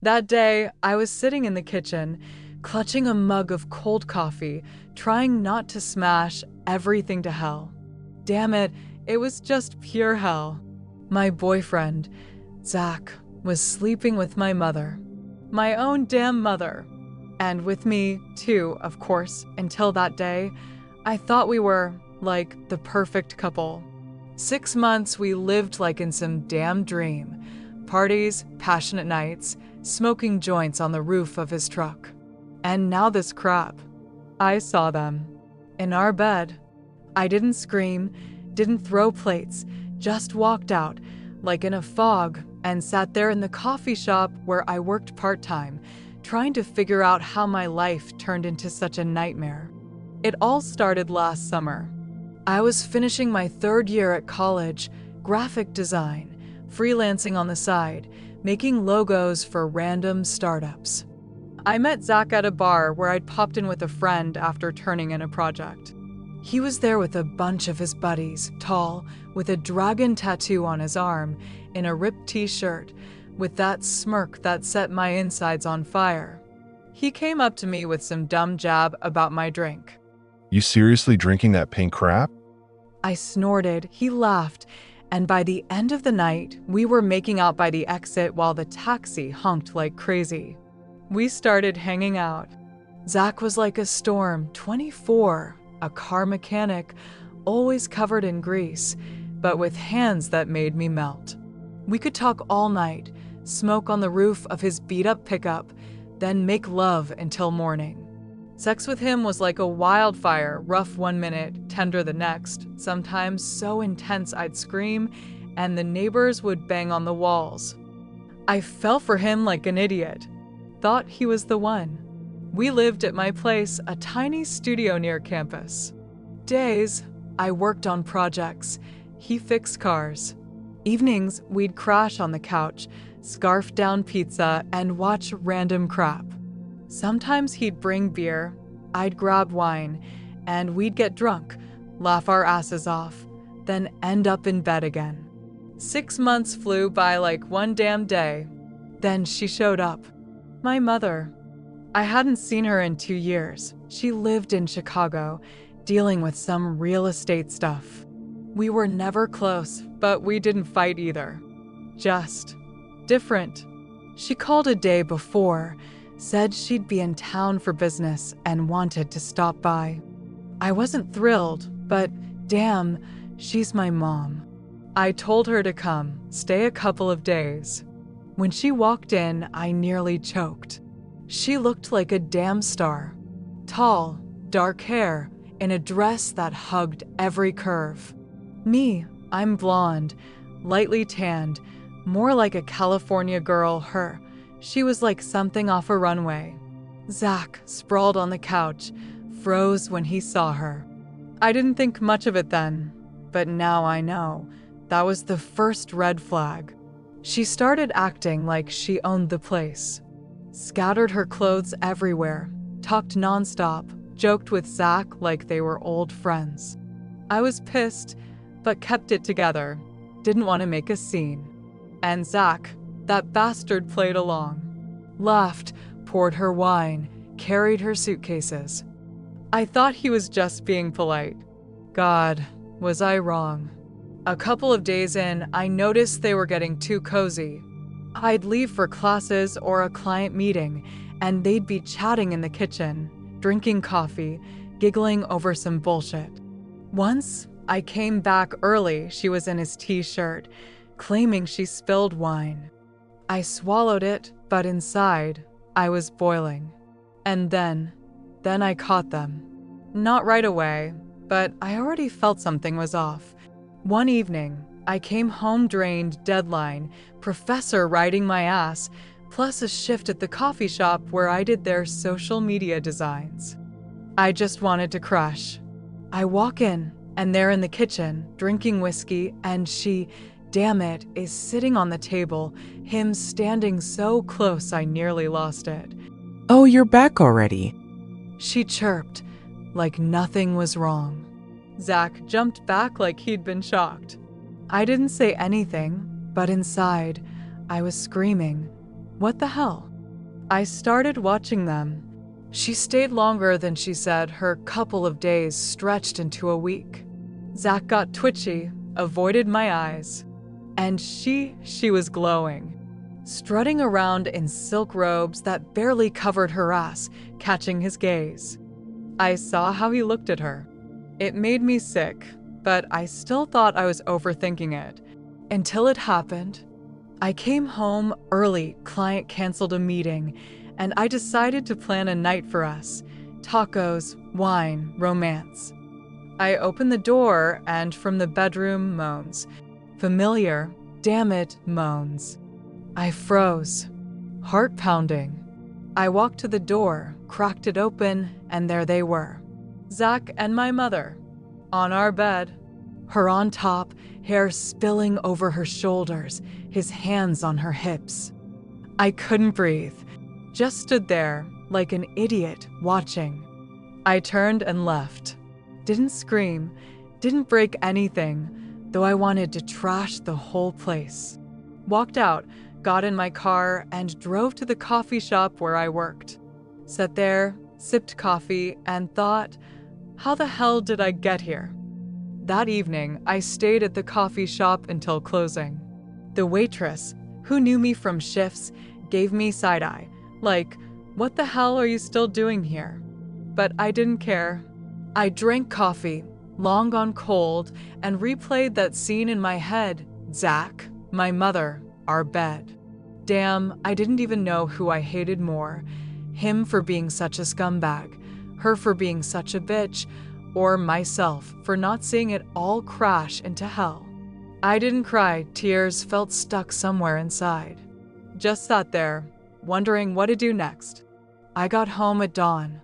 That day, I was sitting in the kitchen, clutching a mug of cold coffee, trying not to smash everything to hell. Damn it, it was just pure hell. My boyfriend, Zach, was sleeping with my mother. My own damn mother. And with me, too, of course. Until that day, I thought we were, like, the perfect couple. 6 months we lived like in some damn dream. Parties, passionate nights, smoking joints on the roof of his truck. And now this crap. I saw them. In our bed. I didn't scream, didn't throw plates, just walked out, like in a fog, and sat there in the coffee shop where I worked part-time, trying to figure out how my life turned into such a nightmare. It all started last summer. I was finishing my 3rd year at college, graphic design, freelancing on the side, making logos for random startups. I met Zach at a bar where I'd popped in with a friend after turning in a project. He was there with a bunch of his buddies, tall, with a dragon tattoo on his arm, in a ripped t-shirt, with that smirk that set my insides on fire. He came up to me with some dumb jab about my drink. You seriously drinking that pink crap? I snorted, he laughed, and by the end of the night, we were making out by the exit while the taxi honked like crazy. We started hanging out. Zach was like a storm, 24, a car mechanic, always covered in grease, but with hands that made me melt. We could talk all night, smoke on the roof of his beat-up pickup, then make love until morning. Sex with him was like a wildfire, rough 1 minute, tender the next, sometimes so intense I'd scream, and the neighbors would bang on the walls. I fell for him like an idiot. Thought he was the one. We lived at my place, a tiny studio near campus. Days, I worked on projects. He fixed cars. Evenings, we'd crash on the couch, scarf down pizza, and watch random crap. Sometimes he'd bring beer, I'd grab wine, and we'd get drunk, laugh our asses off, then end up in bed again. 6 months flew by like one damn day. Then she showed up. My mother. I hadn't seen her in 2 years. She lived in Chicago, dealing with some real estate stuff. We were never close, but we didn't fight either. Just different. She called a day before, said she'd be in town for business and wanted to stop by. I wasn't thrilled, but damn, she's my mom. I told her to come, stay a couple of days. When she walked in, I nearly choked. She looked like a damn star. Tall, dark hair, in a dress that hugged every curve. Me, I'm blonde, lightly tanned, more like a California girl, her. She was like something off a runway. Zach, sprawled on the couch, froze when he saw her. I didn't think much of it then, but now I know. That was the first red flag. She started acting like she owned the place. Scattered her clothes everywhere, talked nonstop, joked with Zach like they were old friends. I was pissed, but kept it together. Didn't want to make a scene. And Zach, that bastard, played along. Laughed, poured her wine, carried her suitcases. I thought he was just being polite. God, was I wrong. A couple of days in, I noticed they were getting too cozy. I'd leave for classes or a client meeting, and they'd be chatting in the kitchen, drinking coffee, giggling over some bullshit. Once, I came back early. She was in his t-shirt, claiming she spilled wine. I swallowed it, but inside, I was boiling. And then I caught them. Not right away, but I already felt something was off. One evening, I came home drained, deadline, professor riding my ass, plus a shift at the coffee shop where I did their social media designs. I just wanted to crush. I walk in, and they're in the kitchen, drinking whiskey, and she, damn it, is sitting on the table, him standing so close I nearly lost it. Oh, you're back already. She chirped, like nothing was wrong. Zach jumped back like he'd been shocked. I didn't say anything, but inside, I was screaming, what the hell? I started watching them. She stayed longer than she said her couple of days stretched into a week. Zach got twitchy, avoided my eyes, and she was glowing, strutting around in silk robes that barely covered her ass, catching his gaze. I saw how he looked at her. It made me sick, but I still thought I was overthinking it. Until it happened. I came home early, client canceled a meeting, and I decided to plan a night for us. Tacos, wine, romance. I opened the door, and from the bedroom, moans. Familiar, damn it, moans. I froze, heart pounding. I walked to the door, cracked it open, and there they were. Zach and my mother, on our bed. Her on top, hair spilling over her shoulders, his hands on her hips. I couldn't breathe, just stood there like an idiot watching. I turned and left. Didn't scream, didn't break anything, though I wanted to trash the whole place. Walked out, got in my car, and drove to the coffee shop where I worked. Sat there, sipped coffee, and thought, how the hell did I get here? That evening, I stayed at the coffee shop until closing. The waitress, who knew me from shifts, gave me side-eye, like, what the hell are you still doing here? But I didn't care. I drank coffee, long gone cold, and replayed that scene in my head. Zach, my mother, our bed. Damn, I didn't even know who I hated more. Him for being such a scumbag, her for being such a bitch, or myself for not seeing it all crash into hell. I didn't cry, tears felt stuck somewhere inside. Just sat there, wondering what to do next. I got home at dawn.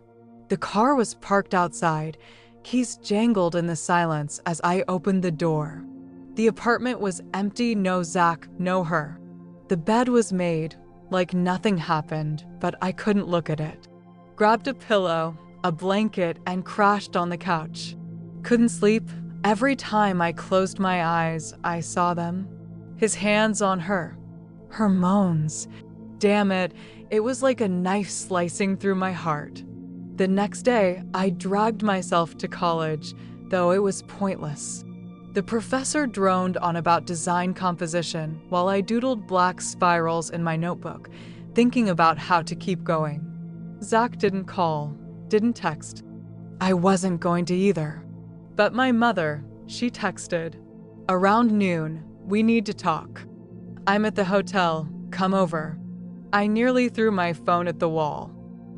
The car was parked outside, keys jangled in the silence as I opened the door. The apartment was empty, no Zach, no her. The bed was made, like nothing happened, but I couldn't look at it. Grabbed a pillow, a blanket, and crashed on the couch. Couldn't sleep. Every time I closed my eyes, I saw them. His hands on her. Her moans. Damn it, it was like a knife slicing through my heart. The next day, I dragged myself to college, though it was pointless. The professor droned on about design composition while I doodled black spirals in my notebook, thinking about how to keep going. Zach didn't call, didn't text. I wasn't going to either. But my mother, she texted, "Around noon, we need to talk. I'm at the hotel, come over." I nearly threw my phone at the wall.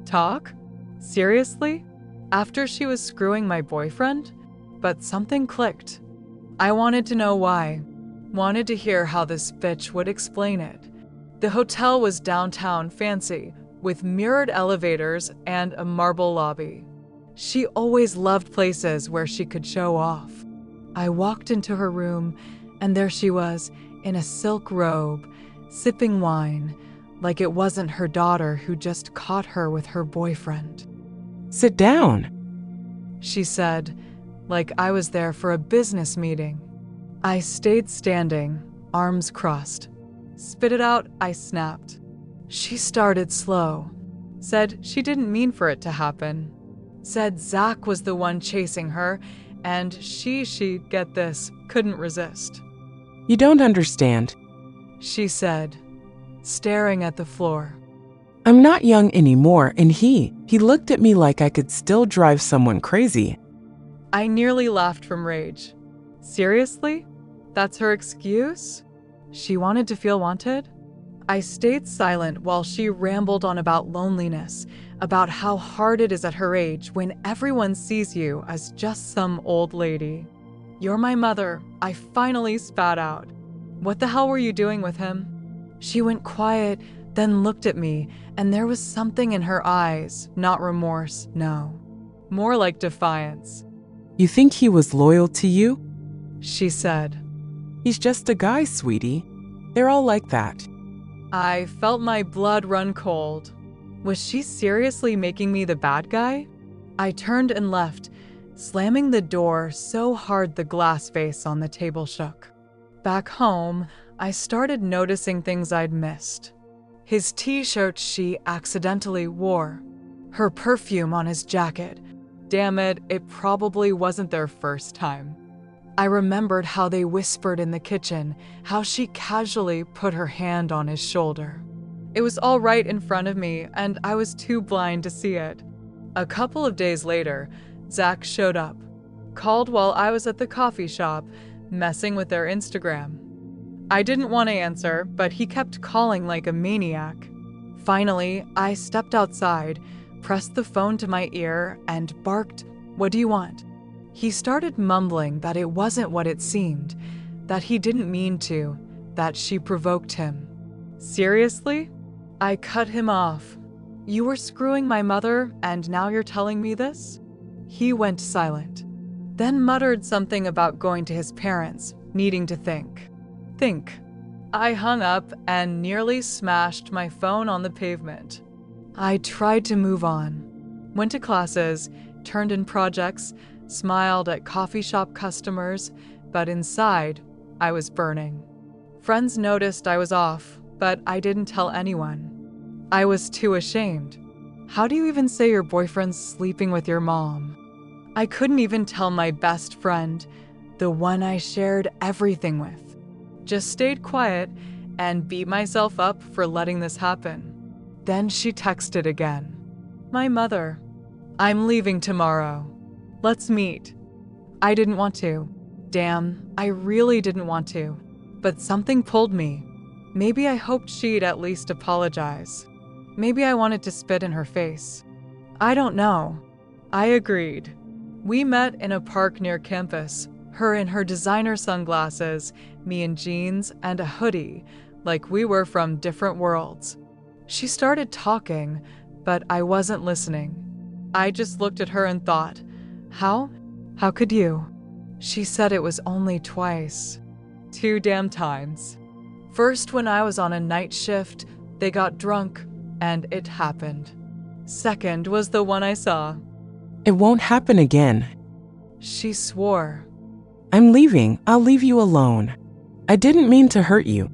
Talk? Seriously? After she was screwing my boyfriend? But something clicked. I wanted to know why. Wanted to hear how this bitch would explain it. The hotel was downtown fancy, with mirrored elevators and a marble lobby. She always loved places where she could show off. I walked into her room, and there she was, in a silk robe, sipping wine, like it wasn't her daughter who just caught her with her boyfriend. Sit down, She said, like I was there for a business meeting. I stayed standing, arms crossed. Spit it out, I snapped. She started slow. Said she didn't mean for it to happen. Said Zach was the one chasing her, and she, get this, couldn't resist. You don't understand. She said, staring at the floor. I'm not young anymore, and he looked at me like I could still drive someone crazy. I nearly laughed from rage. Seriously? That's her excuse? She wanted to feel wanted? I stayed silent while she rambled on about loneliness, about how hard it is at her age when everyone sees you as just some old lady. You're my mother, I finally spat out. What the hell were you doing with him? She went quiet, then looked at me, and there was something in her eyes, not remorse, no. More like defiance. You think he was loyal to you? She said. He's just a guy, sweetie. They're all like that. I felt my blood run cold. Was she seriously making me the bad guy? I turned and left, slamming the door so hard the glass vase on the table shook. Back home, I started noticing things I'd missed. his t-shirt she accidentally wore, her perfume on his jacket. Damn it, it probably wasn't their first time. I remembered how they whispered in the kitchen, how she casually put her hand on his shoulder. It was all right in front of me, and I was too blind to see it. A couple of days later, Zach showed up, called while I was at the coffee shop, messing with their Instagram. I didn't want to answer, but he kept calling like a maniac. Finally, I stepped outside, pressed the phone to my ear, and barked, "What do you want?" He started mumbling that it wasn't what it seemed, that he didn't mean to, that she provoked him. Seriously? I cut him off. You were screwing my mother, and now you're telling me this? He went silent, then muttered something about going to his parents, needing to think. I hung up and nearly smashed my phone on the pavement. I tried to move on, went to classes, turned in projects, smiled at coffee shop customers, but inside, I was burning. Friends noticed I was off, but I didn't tell anyone. I was too ashamed. How do you even say your boyfriend's sleeping with your mom? I couldn't even tell my best friend, the one I shared everything with. Just stayed quiet and beat myself up for letting this happen. Then she texted again. My mother. I'm leaving tomorrow. Let's meet. I didn't want to. Damn, I really didn't want to. But something pulled me. Maybe I hoped she'd at least apologize. Maybe I wanted to spit in her face. I don't know. I agreed. We met in a park near campus, her in her designer sunglasses, me in jeans and a hoodie, like we were from different worlds. She started talking, but I wasn't listening. I just looked at her and thought, How? How could you? She said it was only twice. 2 damn times. First, when I was on a night shift, they got drunk, and it happened. Second was the one I saw. It won't happen again. She swore. I'm leaving. I'll leave you alone. I didn't mean to hurt you.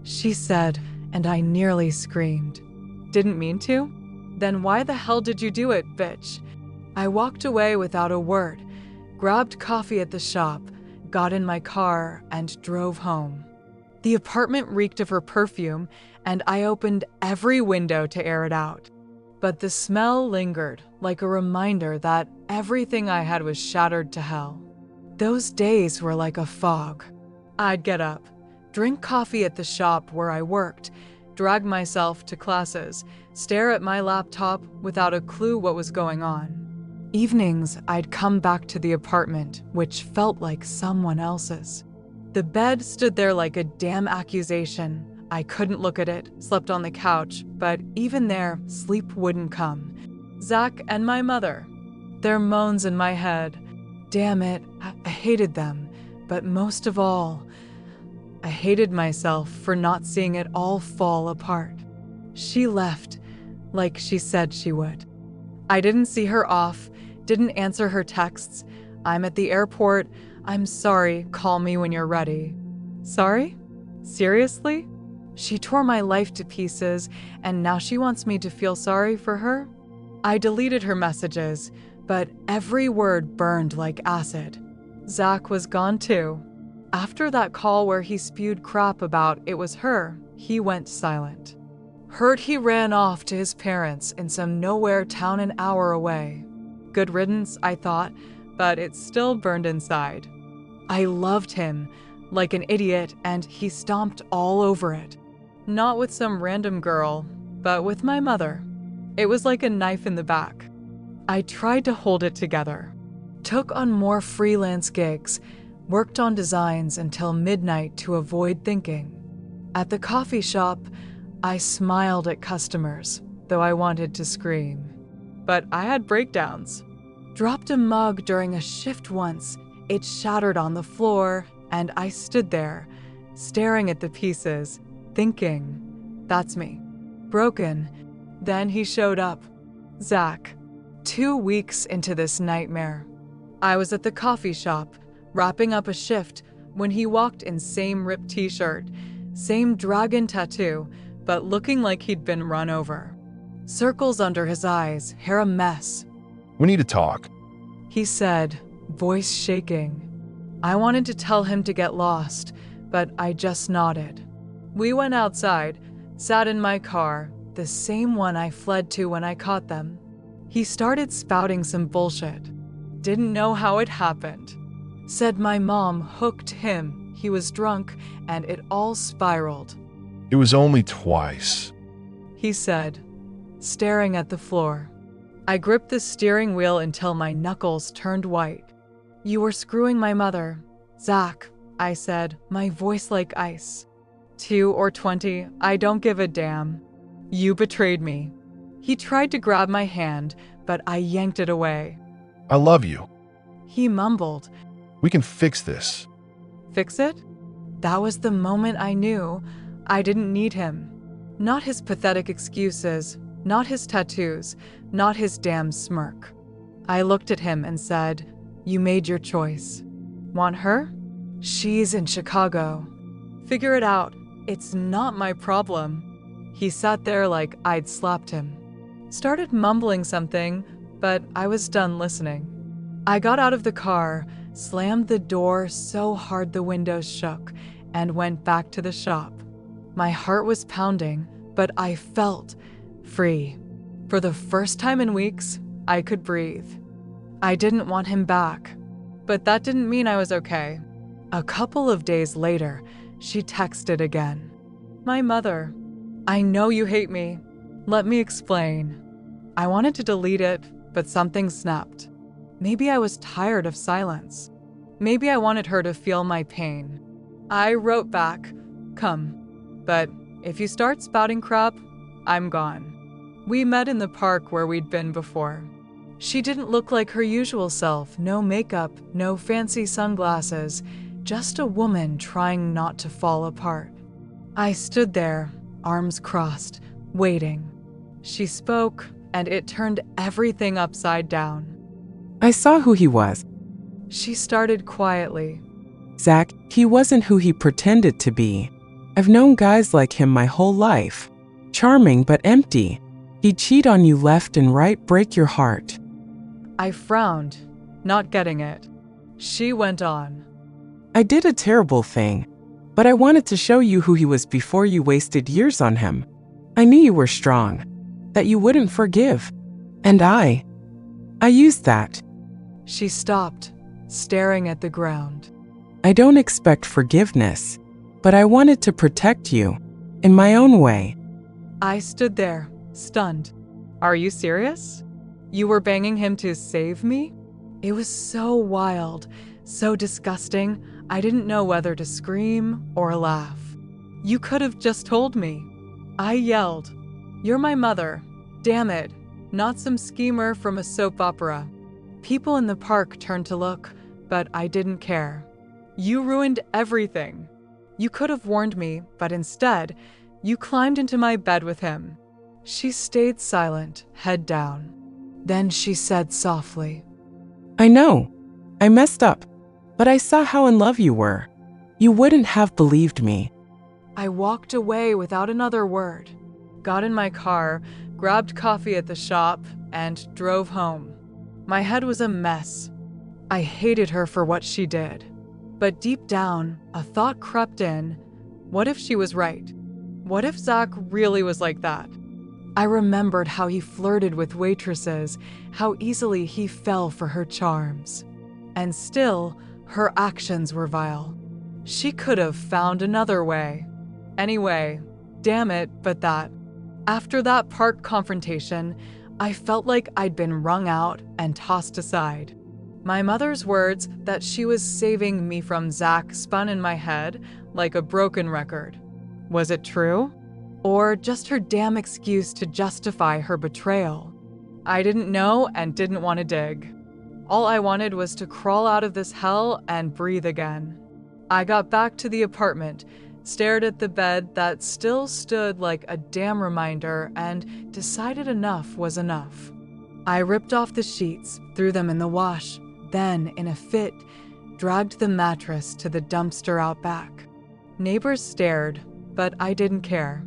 She said, and I nearly screamed. Didn't mean to? Then why the hell did you do it, bitch? I walked away without a word, grabbed coffee at the shop, got in my car, and drove home. The apartment reeked of her perfume, and I opened every window to air it out. But the smell lingered, like a reminder that everything I had was shattered to hell. Those days were like a fog. I'd get up, drink coffee at the shop where I worked, drag myself to classes, stare at my laptop without a clue what was going on. Evenings, I'd come back to the apartment, which felt like someone else's. The bed stood there like a damn accusation. I couldn't look at it, slept on the couch, but even there, sleep wouldn't come. Zach and my mother. Their moans in my head. Damn it, I hated them. But most of all, I hated myself for not seeing it all fall apart. She left, like she said she would. I didn't see her off, didn't answer her texts. I'm at the airport. I'm sorry, call me when you're ready. Sorry? Seriously? She tore my life to pieces, and now she wants me to feel sorry for her? I deleted her messages, but every word burned like acid. Zach was gone too. After that call where he spewed crap about it was her, he went silent. Heard he ran off to his parents in some nowhere town an hour away. Good riddance, I thought, but it still burned inside. I loved him, like an idiot, and he stomped all over it. Not with some random girl, but with my mother. It was like a knife in the back. I tried to hold it together. Took on more freelance gigs, worked on designs until midnight to avoid thinking. At the coffee shop, I smiled at customers, though I wanted to scream. But I had breakdowns. Dropped a mug during a shift once. It shattered on the floor, and I stood there, staring at the pieces, thinking, that's me. Broken. Then he showed up. Zach. 2 weeks into this nightmare. I was at the coffee shop, wrapping up a shift, when he walked in same ripped t-shirt, same dragon tattoo, but looking like he'd been run over. Circles under his eyes, hair a mess. We need to talk. He said, voice shaking. I wanted to tell him to get lost, but I just nodded. We went outside, sat in my car, the same one I fled to when I caught them. He started spouting some bullshit. Didn't know how it happened. Said my mom hooked him, he was drunk, and it all spiraled. It was only twice. He said, staring at the floor. I gripped the steering wheel until my knuckles turned white. You were screwing my mother. Zach, I said, my voice like ice. 2 or 20, I don't give a damn. You betrayed me. He tried to grab my hand, but I yanked it away. I love you. He mumbled. We can fix this. Fix it? That was the moment I knew I didn't need him. Not his pathetic excuses, not his tattoos, not his damn smirk. I looked at him and said, you made your choice. Want her? She's in Chicago. Figure it out. It's not my problem. He sat there like I'd slapped him. Started mumbling something, but I was done listening. I got out of the car, slammed the door so hard the windows shook, and went back to the shop. My heart was pounding, but I felt free. For the first time in weeks, I could breathe. I didn't want him back, but that didn't mean I was okay. A couple of days later, she texted again. My mother, I know you hate me. Let me explain. I wanted to delete it, but something snapped. Maybe I was tired of silence. Maybe I wanted her to feel my pain. I wrote back, come. But if you start spouting crap, I'm gone. We met in the park where we'd been before. She didn't look like her usual self, no makeup, no fancy sunglasses, just a woman trying not to fall apart. I stood there, arms crossed, waiting. She spoke, and it turned everything upside down. I saw who he was. She started quietly. Zach, he wasn't who he pretended to be. I've known guys like him my whole life. Charming but empty. He'd cheat on you left and right, break your heart. I frowned, not getting it. She went on. I did a terrible thing, but I wanted to show you who he was before you wasted years on him. I knew you were strong, that you wouldn't forgive. And I used that. She stopped, staring at the ground. I don't expect forgiveness, but I wanted to protect you, in my own way. I stood there, stunned. Are you serious? You were banging him to save me? It was so wild, so disgusting, I didn't know whether to scream or laugh. You could have just told me. I yelled, you're my mother. Damn it, not some schemer from a soap opera. People in the park turned to look, but I didn't care. You ruined everything. You could have warned me, but instead, you climbed into my bed with him. She stayed silent, head down. Then she said softly, I know, I messed up, but I saw how in love you were. You wouldn't have believed me. I walked away without another word, got in my car, grabbed coffee at the shop, and drove home. My head was a mess. I hated her for what she did. But deep down, a thought crept in. What if she was right? What if Zach really was like that? I remembered how he flirted with waitresses, how easily he fell for her charms. And still, her actions were vile. She could have found another way. Anyway, damn it, but that. After that park confrontation, I felt like I'd been wrung out and tossed aside. My mother's words that she was saving me from Zach spun in my head like a broken record. Was it true? Or just her damn excuse to justify her betrayal? I didn't know and didn't want to dig. All I wanted was to crawl out of this hell and breathe again. I got back to the apartment, stared at the bed that still stood like a damn reminder, and decided enough was enough. I ripped off the sheets, threw them in the wash, then, in a fit, dragged the mattress to the dumpster out back. Neighbors stared, but I didn't care.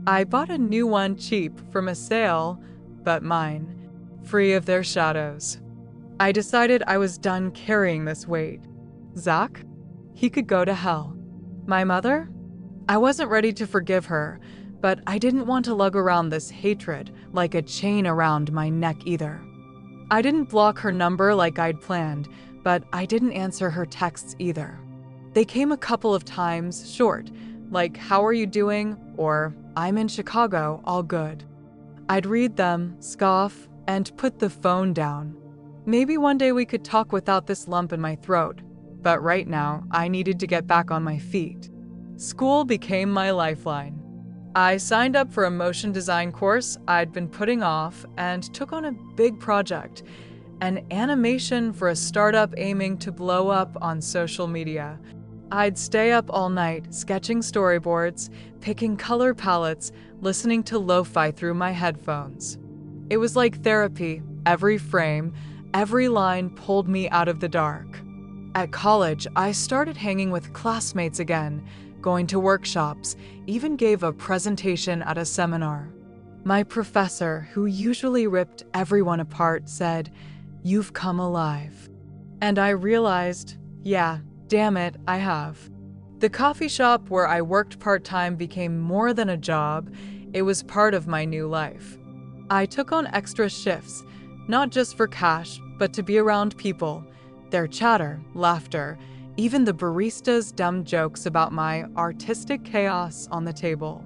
I bought a new one cheap from a sale, but mine, free of their shadows. I decided I was done carrying this weight. Zach? He could go to hell. My mother? I wasn't ready to forgive her, but I didn't want to lug around this hatred like a chain around my neck either. I didn't block her number like I'd planned, but I didn't answer her texts either. They came a couple of times short, like, "How are you doing?" or "I'm in Chicago, all good." I'd read them, scoff, and put the phone down. Maybe one day we could talk without this lump in my throat, but right now I needed to get back on my feet. School became my lifeline. I signed up for a motion design course I'd been putting off and took on a big project, an animation for a startup aiming to blow up on social media. I'd stay up all night sketching storyboards, picking color palettes, listening to lo-fi through my headphones. It was like therapy. Every frame, every line pulled me out of the dark. At college, I started hanging with classmates again, going to workshops, even gave a presentation at a seminar. My professor, who usually ripped everyone apart, said, "You've come alive." And I realized, yeah, damn it, I have. The coffee shop where I worked part-time became more than a job. It was part of my new life. I took on extra shifts, not just for cash, but to be around people, their chatter, laughter, even the barista's dumb jokes about my artistic chaos on the table.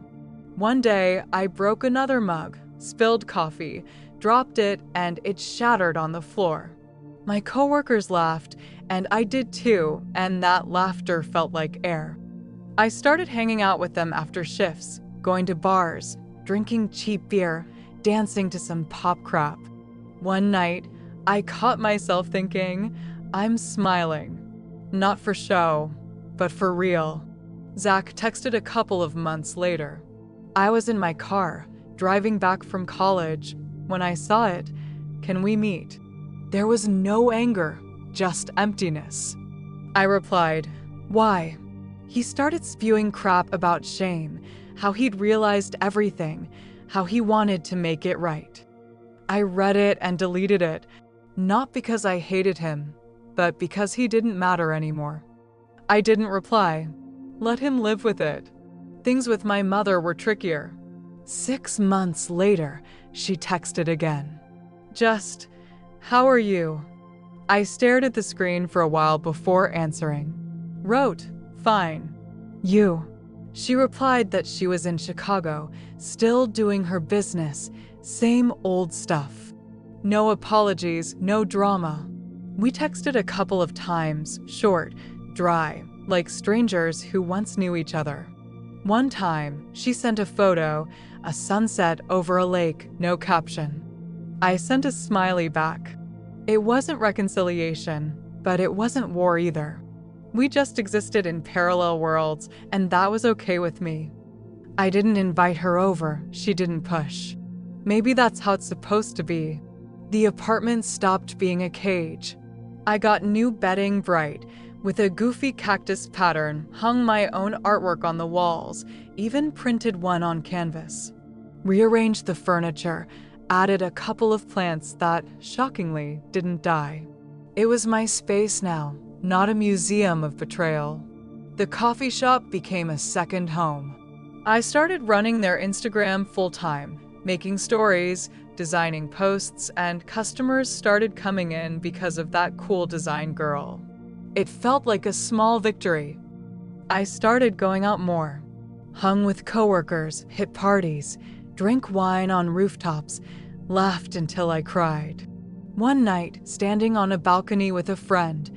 One day, I broke another mug, spilled coffee, dropped it, and it shattered on the floor. My coworkers laughed, and I did too, and that laughter felt like air. I started hanging out with them after shifts, going to bars, drinking cheap beer, dancing to some pop crap. One night, I caught myself thinking, I'm smiling. Not for show, but for real. Zach texted a couple of months later. I was in my car, driving back from college. When I saw it, "Can we meet?" There was no anger, just emptiness. I replied, "Why?" He started spewing crap about shame, how he'd realized everything, how he wanted to make it right. I read it and deleted it, not because I hated him, but because he didn't matter anymore. I didn't reply. Let him live with it. Things with my mother were trickier. 6 months later, she texted again. Just, "How are you?" I stared at the screen for a while before answering. Wrote, "Fine. You?" She replied that she was in Chicago, still doing her business, same old stuff. No apologies, no drama. We texted a couple of times, short, dry, like strangers who once knew each other. One time, she sent a photo, a sunset over a lake, no caption. I sent a smiley back. It wasn't reconciliation, but it wasn't war either. We just existed in parallel worlds, and that was okay with me. I didn't invite her over, she didn't push. Maybe that's how it's supposed to be. The apartment stopped being a cage. I got new bedding, bright, with a goofy cactus pattern, hung my own artwork on the walls, even printed one on canvas. Rearranged the furniture, added a couple of plants that, shockingly, didn't die. It was my space now, not a museum of betrayal. The coffee shop became a second home. I started running their Instagram full-time, making stories, designing posts, and customers started coming in because of that cool design girl. It felt like a small victory. I started going out more. Hung with coworkers, hit parties, drank wine on rooftops, laughed until I cried. One night, standing on a balcony with a friend,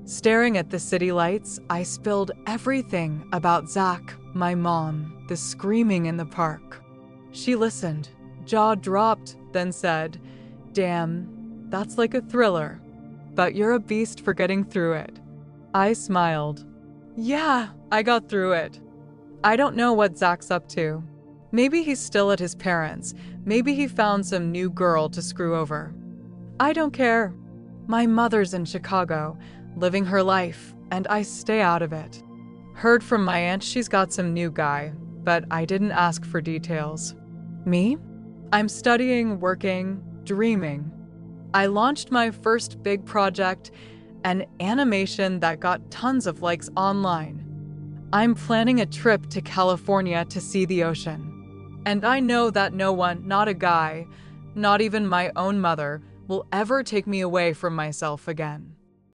staring at the city lights, I spilled everything about Zach, my mom, the screaming in the park. She listened, jaw dropped, then said, "Damn, that's like a thriller, but you're a beast for getting through it." I smiled. Yeah, I got through it. I don't know what Zach's up to. Maybe he's still at his parents'. Maybe he found some new girl to screw over. I don't care. My mother's in Chicago, living her life, and I stay out of it. Heard from my aunt she's got some new guy. but I didn't ask for details. Me? I'm studying, working, dreaming. I launched my first big project, an animation that got tons of likes online. I'm planning a trip to California to see the ocean. And I know that no one, not a guy, not even my own mother, will ever take me away from myself again.